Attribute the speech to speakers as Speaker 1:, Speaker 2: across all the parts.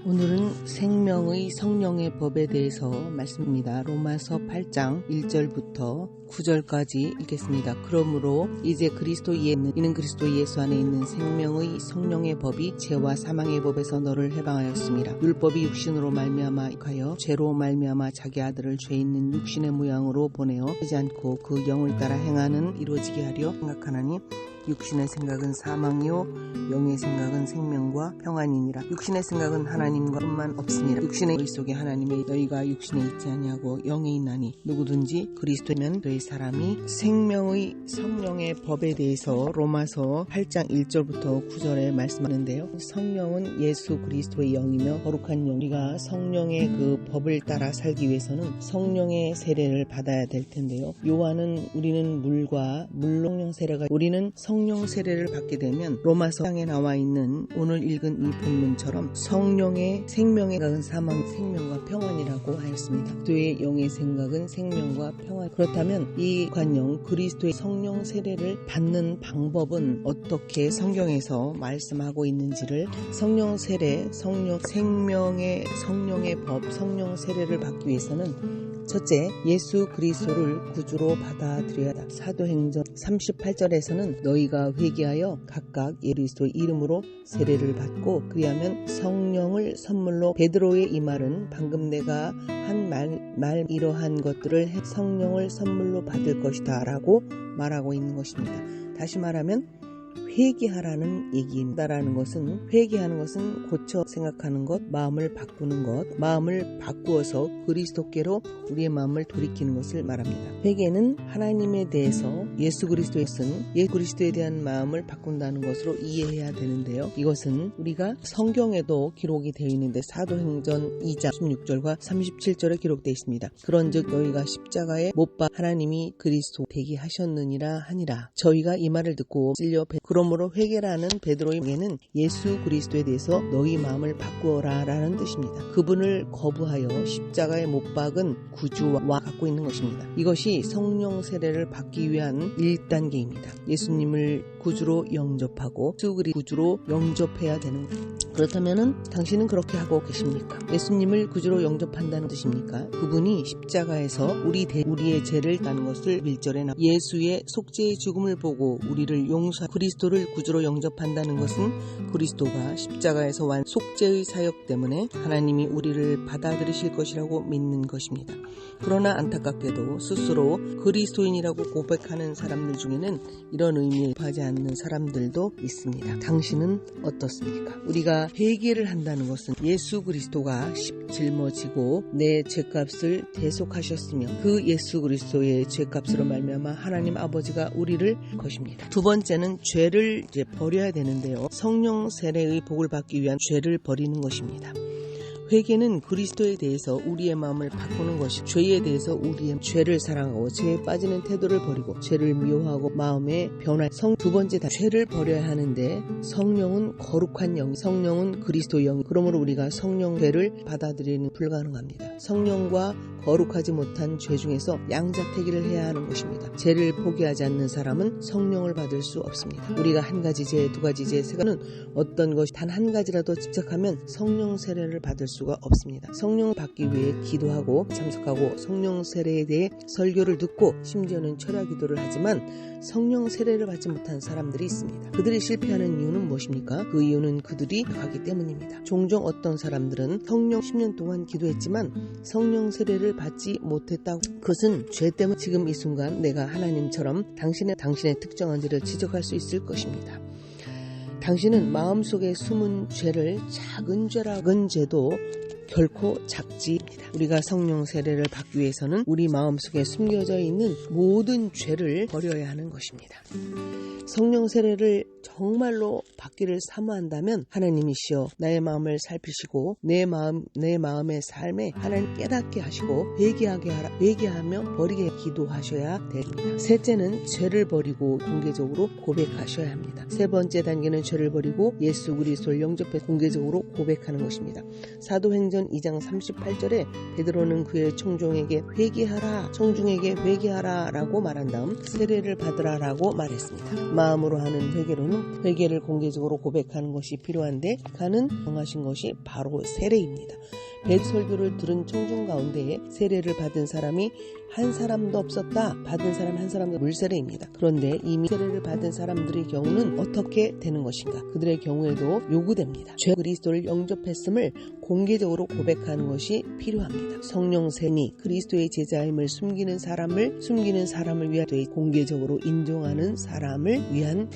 Speaker 1: 오늘은 생명의 성령의 법에 대해서 말씀입니다. 로마서 8장 1절부터 9절까지 읽겠습니다. 그러므로 이제 그리스도에 이는 그리스도 예수 안에 있는 생명의 성령의 법이 죄와 사망의 법에서 너를 해방하였습니다. 율법이 육신으로 말미암아 하여 죄로 말미암아 자기 아들을 죄 있는 육신의 모양으로 보내어 하지 않고 그 영을 따라 행하는 이루어지게 하려 생각하나니 육신의 생각은 사망이요 영의 생각은 생명과 평안이니라. 육신의 생각은 하나님과 뿐만 없습니다. 육신의 머릿속에 하나님의 너희가 육신에 있지 아니하고 영에 있나니 누구든지 그리스도면 너희 사람이 생명의 성령의 법에 대해서 로마서 8장 1절부터 9절에 말씀하는데요. 성령은 예수 그리스도의 영이며 거룩한 영. 우리가 성령의 그 법을 따라 살기 위해서는 성령의 세례를 받아야 될 텐데요. 요한은 우리는 물과 성령 세례가 우리는 성령 세례를 받게 되면 로마서 8장에 나와 있는 오늘 읽은 이 본문처럼 성령의 생명의 생각은 사망, 생명과 평안이라고 하였습니다. 그리스도의 영의 생각은 생명과 평안. 그렇다면 이 관용 그리스도의 성령 세례를 받는 방법은 어떻게 성경에서 말씀하고 있는지를 성령 세례, 성령의 법, 성령 세례를 받기 위해서는 첫째, 예수 그리스도를 구주로 받아들여야 한다. 사도행전 38절에서는 너희가 회개하여 각각 그리스도의 이름으로 세례를 받고 그리하면 성령을 선물로 베드로의 이 말은 방금 내가 한 말 이러한 것들을 성령을 선물로 받을 것이다 라고 말하고 있는 것입니다. 다시 말하면 회개하라는 얘기입니다라는 것은 회개하는 것은 고쳐 생각하는 것, 마음을 바꾸는 것, 마음을 바꾸어서 그리스도께로 우리의 마음을 돌이키는 것을 말합니다. 회개는 하나님에 대해서 예수 그리스도에 대한 마음을 바꾼다는 것으로 이해해야 되는데요. 이것은 우리가 성경에도 기록이 되어 있는데 사도행전 2장 16절과 37절에 기록되어 있습니다. 그런즉 너희가 십자가에 못 박아 하나님이 그리스도 되게 하셨느니라 하니라. 저희가 이 말을 듣고 찔려 그러므로 회개라는 베드로의 회개는 예수 그리스도에 대해서 너희 마음을 바꾸어라 라는 뜻입니다. 그분을 거부하여 십자가에 못 박은 구주와 갖고 있는 것입니다. 이것이 성령 세례를 받기 위한 1단계입니다. 예수님을 구주로 영접하고 구주로 영접해야 되는 거예요. 그렇다면 당신은 그렇게 하고 계십니까? 예수님을 구주로 영접한다는 뜻입니까? 그분이 십자가에서 우리의 죄를 따는 것을 1절에 예수의 속죄의 죽음을 보고 우리를 용서하고 그리스도를 구주로 영접한다는 것은 그리스도가 십자가에서 완 속죄의 사역 때문에 하나님이 우리를 받아들이실 것이라고 믿는 것입니다. 그러나 안타깝게도 스스로 그리스도인이라고 고백하는 사람들 중에는 이런 의미에 접하지 않는 사람들도 있습니다. 당신은 어떻습니까? 우리가 회개를 한다는 것은 예수 그리스도가 짊어지고 내 죄값을 대속하셨으며 그 예수 그리스도의 죄값으로 말미암아 하나님 아버지가 우리를 것입니다. 두 번째는 죄를 버려야 되는데요. 성령 세례의 복을 받기 위한 죄를 버리는 것입니다. 회개는 그리스도에 대해서 우리의 마음을 바꾸는 것이 죄에 대해서 우리의 죄를 사랑하고 죄에 빠지는 태도를 버리고 죄를 미워하고 마음의 변화. 두 번째 죄를 버려야 하는데 성령은 거룩한 영, 성령은 그리스도 영. 그러므로 우리가 성령 죄를 받아들이는 불가능합니다. 성령과 거룩하지 못한 죄 중에서 양자택일을 해야 하는 것입니다. 죄를 포기하지 않는 사람은 성령을 받을 수 없습니다. 우리가 한 가지 죄, 두 가지 죄, 세 가지는 어떤 것이 단 한 가지라도 집착하면 성령 세례를 받을 수가 없습니다. 성령을 받기 위해 기도하고 참석하고 성령 세례에 대해 설교를 듣고 심지어는 철야 기도를 하지만 성령 세례를 받지 못한 사람들이 있습니다. 그들이 실패하는 이유는 무엇입니까? 그 이유는 그들이 가기 때문입니다. 종종 어떤 사람들은 성령 10년 동안 기도했지만 성령 세례를 받지 못했다고. 그것은 죄 때문에 지금 이 순간 내가 하나님처럼 당신의 특정한 죄를 지적할 수 있을 것입니다. 당신은 마음속에 숨은 죄를 작은 죄도 결코 작지입니다. 우리가 성령 세례를 받기 위해서는 우리 마음속에 숨겨져 있는 모든 죄를 버려야 하는 것입니다. 성령 세례를 정말로 받기를 사모한다면 하나님이시여 나의 마음을 살피시고 내 마음의 삶에 하나님 깨닫게 하시고 회개하며 버리게 기도하셔야 됩니다. 셋째는 죄를 버리고 공개적으로 고백하셔야 합니다. 세 번째 단계는 죄를 버리고 예수 그리스도를 영접해 공개적으로 고백하는 것입니다. 사도행전 사도행전 2장 38절에 베드로는 그의 청중에게 회개하라 라고 말한 다음 세례를 받으라 라고 말했습니다. 마음으로 하는 회개로는 회개를 공개적으로 고백하는 것이 필요한데 가는 정하신 것이 바로 세례입니다. 설교를 들은 청중 가운데에 세례를 받은 사람이 한 사람도 없었다. 받은 사람 한 사람도 물세례입니다. 그런데 이미 세례를 받은 사람들의 경우는 어떻게 되는 것인가? 그들의 경우에도 요구됩니다. 죄 그리스도를 영접했음을 공개적으로 고백하는 것이 필요합니다. 성령 셈이 그리스도의 제자임을 숨기는 사람을 위하여 공개적으로 인정하는 사람을 위한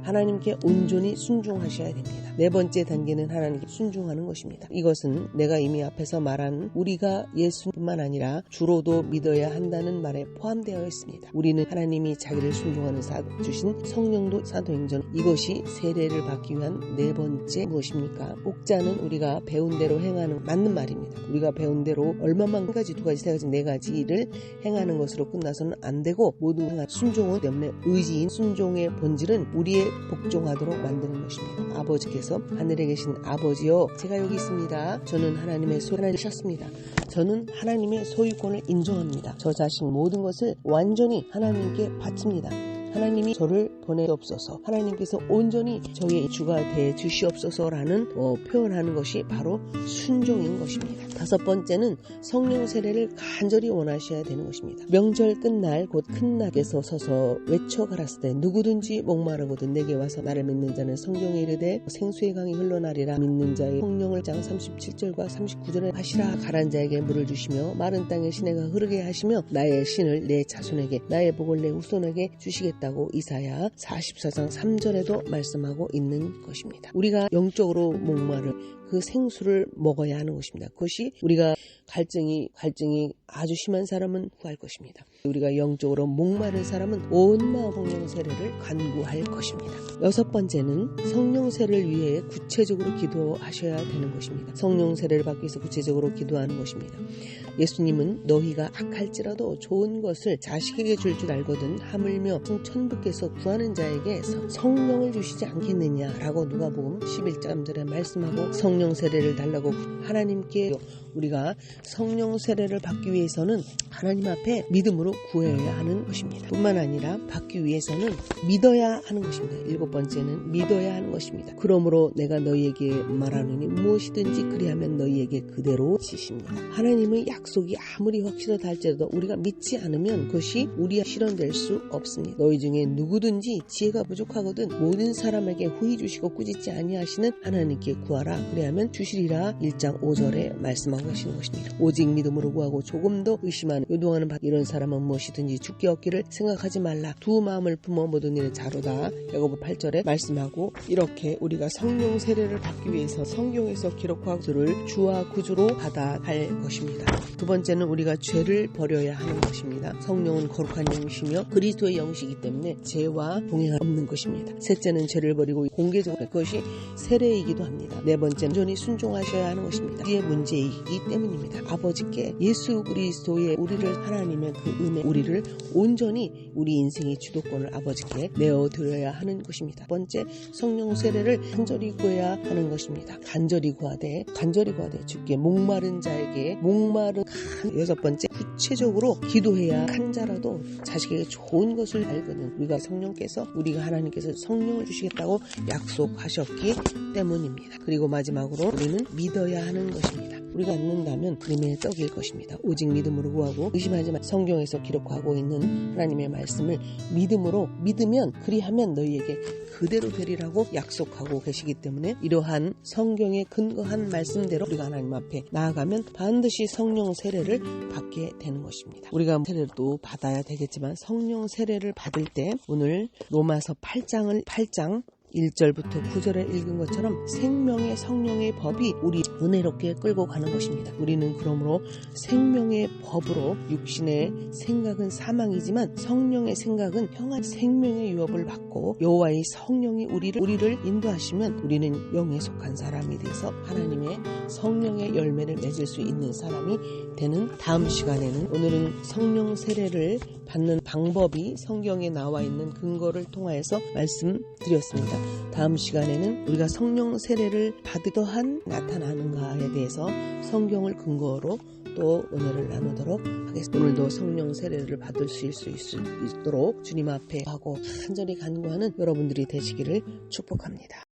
Speaker 1: 하나님께 온전히 순종하셔야 됩니다. 네 번째 단계는 하나님께 순종하는 것입니다. 이것은 내가 이미 앞에서 말한 우리가 예수뿐만 아니라 주로도 믿어야 한다는 말에 포함되어 있습니다. 우리는 하나님이 자기를 순종하는 주신 성령도 사도행전 이것이 세례를 받기 위한 네 번째 무엇입니까? 목자는 우리가 배운 대로 행하는 맞는 말입니다. 우리가 배운 대로 얼마만 한 가지, 두 가지, 세 가지, 네 가지를 행하는 것으로 끝나서는 안 되고 모든 순종은 때문에 의지인 순종의 본질은 우리의 복종하도록 만드는 것입니다. 아버지께서 하늘에 계신 아버지여 제가 여기 있습니다. 저는 하나님의 소유하셨습니다. 저는 하나님의 소유권을 인정합니다. 저 자신 모든 것을 완전히 하나님께 바칩니다. 하나님이 저를 보내옵소서, 하나님께서 온전히 저의 주가 되 주시옵소서라는 표현하는 것이 바로 순종인 것입니다. 다섯 번째는 성령 세례를 간절히 원하셔야 되는 것입니다. 명절 끝날 곧 큰 날에서 서서 외쳐 가라사대 때 누구든지 목마르거든 내게 와서 나를 믿는 자는 성경에 이르되 생수의 강이 흘러나리라. 믿는 자의 성령을 장 37절과 39절에 하시라. 가란 자에게 물을 주시며 마른 땅에 시내가 흐르게 하시며 나의 신을 내 자손에게 나의 복을 내 후손에게 주시겠다고 이사야 44장 3절에도 말씀하고 있는 것입니다. 우리가 영적으로 목마를 그 생수를 먹어야 하는 것입니다. 그것이 우리가 갈증이 아주 심한 사람은 구할 것입니다. 우리가 영적으로 목마른 사람은 온 마음 성령 세례를 간구할 것입니다. 여섯 번째는 성령 세례를 위해 구체적으로 기도하셔야 되는 것입니다. 성령 세례를 받기 위해서 구체적으로 기도하는 것입니다. 예수님은 너희가 악할지라도 좋은 것을 자식에게 줄 줄 알거든 하물며 천부께서 구하는 자에게 성령을 주시지 않겠느냐라고 누가복음 11장 말씀하고 성령 세례를 달라고 하나님께 우리가 성령 세례를 받기 위해서는 하나님 앞에 믿음으로 구해야 하는 것입니다. 뿐만 아니라 받기 위해서는 믿어야 하는 것입니다. 일곱 번째는 믿어야 하는 것입니다. 그러므로 내가 너희에게 말하노니 무엇이든지 그리하면 너희에게 그대로 지십니다. 하나님의 약속이 아무리 확실하다 할지라도 우리가 믿지 않으면 그것이 우리가 실현될 수 없습니다. 너희 중에 누구든지 지혜가 부족하거든 모든 사람에게 후히 주시고 꾸짖지 아니하시는 하나님께 구하라. 그리하면 주시리라. 1장 5절에 말씀하고 계시는 것입니다. 오직 믿음으로 구하고 조금 더 의심하는 요동하는 이런 사람은 무엇이든지 죽게 얻기를 생각하지 말라. 두 마음을 품어 모든 일을 자로다. 야고보 8절에 말씀하고 이렇게 우리가 성령 세례를 받기 위해서 성경에서 기록한 것을 주와 구주로 받아 할 것입니다. 두 번째는 우리가 죄를 버려야 하는 것입니다. 성령은 거룩한 영이시며 그리스도의 영이시기 때문에 죄와 동행할 없는 것입니다. 셋째는 죄를 버리고 공개적으로 그것이 세례이기도 합니다. 네 번째는 온전히 순종하셔야 하는 것입니다. 우리의 문제이기 때문입니다. 아버지께 예수 그리스도의 우리를 하나님의 그 은혜 우리를 온전히 우리 인생의 주도권을 아버지께 내어드려야 하는 것입니다. 첫 번째 성령 세례를 간절히 구해야 하는 것입니다. 간절히 구하되 주께 목마른 자에게 여섯 번째 구체적으로 기도해야 한 자라도 자식에게 좋은 것을 알거든 우리가 하나님께서 성령을 주시겠다고 약속하셨기 때문입니다. 그리고 마지막으로 우리는 믿어야 하는 것입니다. 우리가 믿는다면 그림의 떡일 것입니다. 오직 믿음으로 구하고 의심하지 마. 성경에서 기록하고 있는 하나님의 말씀을 믿으면 그리하면 너희에게 그대로 되리라고 약속하고 계시기 때문에 이러한 성경에 근거한 말씀대로 우리가 하나님 앞에 나아가면 반드시 성령 세례를 받게 되는 것입니다. 우리가 세례도 받아야 되겠지만 성령 세례를 받을 때 오늘 로마서 8장 1절부터 9절에 읽은 것처럼 생명의 성령의 법이 우리 은혜롭게 끌고 가는 것입니다. 우리는 그러므로 생명의 법으로 육신의 생각은 사망이지만 성령의 생각은 평안 생명의 유업을 받고 여호와의 성령이 우리를 인도하시면 우리는 영에 속한 사람이 돼서 하나님의 성령의 열매를 맺을 수 있는 사람이 되는 다음 시간에는 오늘은 성령 세례를 받는 방법이 성경에 나와 있는 근거를 통하여서 말씀드렸습니다. 다음 시간에는 우리가 성령 세례를 받으떠한 나타나는가에 대해서 성경을 근거로 또 은혜를 나누도록 하겠습니다. 오늘도 성령 세례를 받으실 수 있도록 주님 앞에 하고 간절히 간구하는 여러분들이 되시기를 축복합니다.